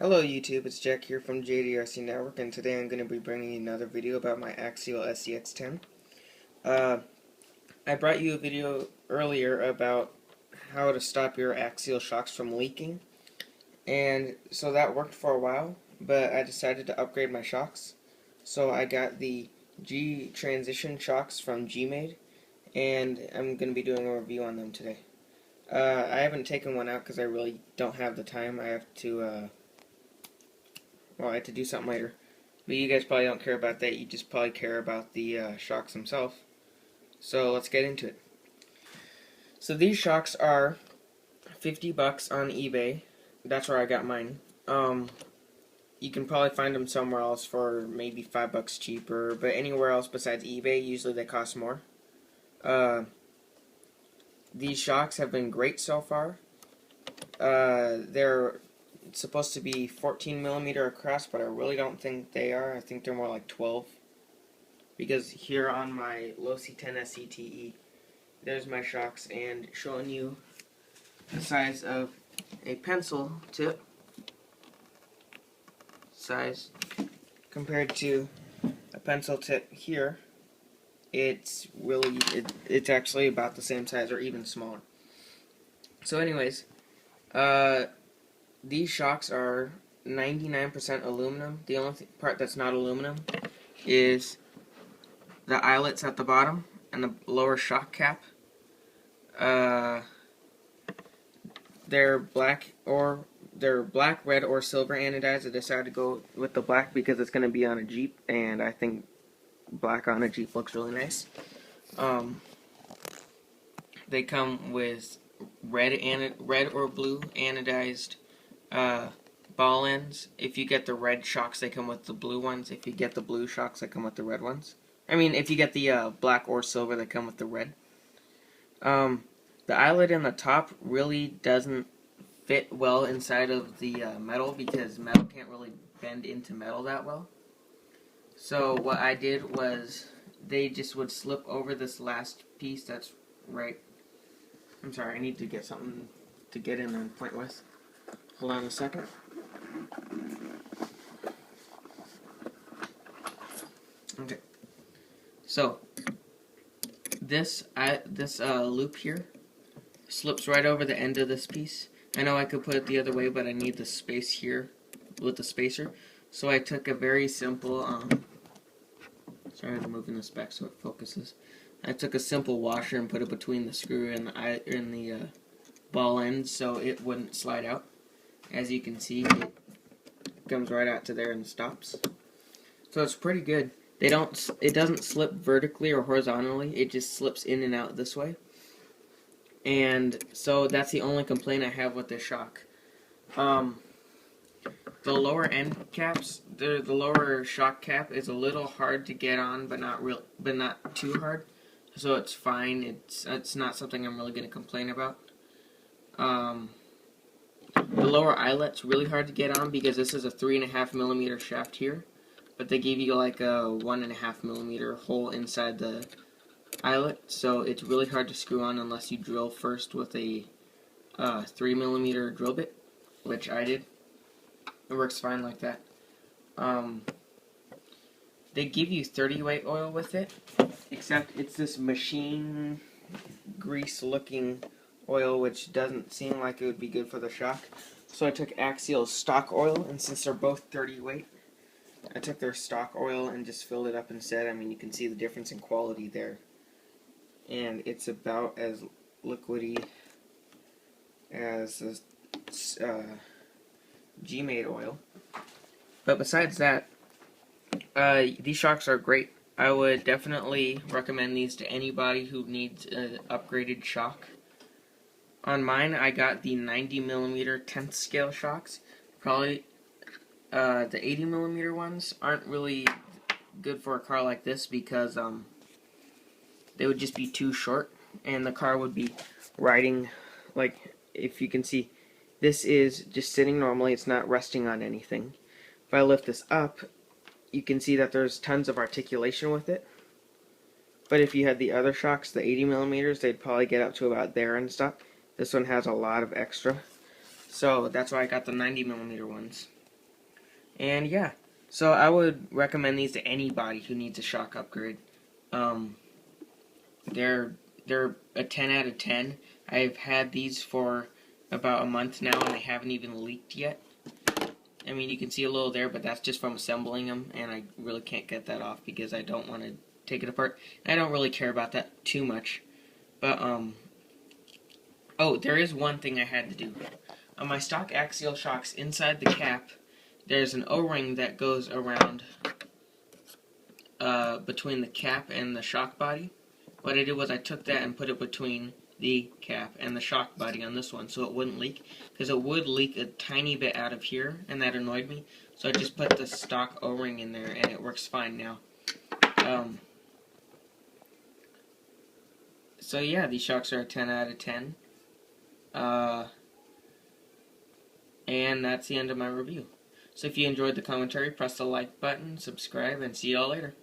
Hello YouTube, it's Jack here from JDRC Network, and today I'm going to be bringing you another video about my Axial SCX10. I brought you a video earlier about how to stop your axial shocks from leaking, and so that worked for a while, but I decided to upgrade my shocks. So I got the G transition shocks from G-Made, and I'm going to be doing a review on them today. I haven't taken one out because I really don't have the time. I have to I have to do something later. But you guys probably don't care about that. You just probably care about the shocks themselves. So let's get into it. So these shocks are $50 on eBay. That's where I got mine. You can probably find them somewhere else for maybe $5 cheaper. But anywhere else besides eBay, usually they cost more. These shocks have been great so far. They're supposed to be 14mm across, but I really don't think they are. I think they're more like 12. Because here on my low C10 SCTE, there's my shocks, and showing you the size of a pencil tip size compared to a pencil tip here. It's actually about the same size or even smaller. So anyways, these shocks are 99% aluminum. The only part that's not aluminum is the eyelets at the bottom and the lower shock cap. They're black, red, or silver anodized. I decided to go with the black because it's going to be on a Jeep, and I think black on a Jeep looks really nice. They come with red or blue anodized ball ends. If you get the red shocks, they come with the blue ones. If you get the blue shocks, they come with the red ones. I mean, if you get the black or silver, they come with the red. The eyelet in the top really doesn't fit well inside of the metal because metal can't really bend into metal that well. So what I did was they just would slip over this last piece that's right. I'm sorry, I need to get something to get in and point with. Hold on a second. Okay. So this loop here slips right over the end of this piece. I know I could put it the other way, but I need the space here with the spacer. So I took a very simple sorry, I'm moving this back so it focuses. I took a simple washer and put it between the screw and the ball end so it wouldn't slide out. As you can see, it comes right out to there and stops. So it's pretty good. It doesn't slip vertically or horizontally. It just slips in and out this way. And so that's the only complaint I have with this shock. The lower end caps, the lower shock cap is a little hard to get on, but not too hard. So it's fine. It's not something I'm really going to complain about. The lower eyelet's really hard to get on because this is a 3.5mm shaft here, but they give you like a 1.5mm hole inside the eyelet, so it's really hard to screw on unless you drill first with a 3mm drill bit, which I did. It works fine like that. They give you 30 weight oil with it, except it's this machine grease looking oil, which doesn't seem like it would be good for the shock. So I took Axial stock oil, and since they're both 30 weight, I took their stock oil and just filled it up instead. I mean, you can see the difference in quality there. And it's about as liquidy as this G-Made oil. But besides that, these shocks are great. I would definitely recommend these to anybody who needs an upgraded shock. On mine, I got the 90mm 10th scale shocks. Probably the 80mm ones aren't really good for a car like this because they would just be too short, and the car would be riding, like, if you can see, this is just sitting normally. It's not resting on anything. If I lift this up, you can see that there's tons of articulation with it. But if you had the other shocks, the 80mm, they'd probably get up to about there and stop. This one has a lot of extra. So that's why I got the 90mm ones. And yeah, so I would recommend these to anybody who needs a shock upgrade. Um, they're a 10 out of 10. I've had these for about a month now, and they haven't even leaked yet. I mean, you can see a little there, but that's just from assembling them, and I really can't get that off because I don't want to take it apart. I don't really care about that too much. But, oh, there is one thing I had to do. On my stock axial shocks, inside the cap, there's an O-ring that goes around between the cap and the shock body. What I did was I took that and put it between the cap and the shock body on this one so it wouldn't leak, because it would leak a tiny bit out of here, and that annoyed me. So I just put the stock O-ring in there, and it works fine now. So yeah, these shocks are a 10 out of 10. And that's the end of my review. So if you enjoyed the commentary, press the like button, subscribe, and see y'all later.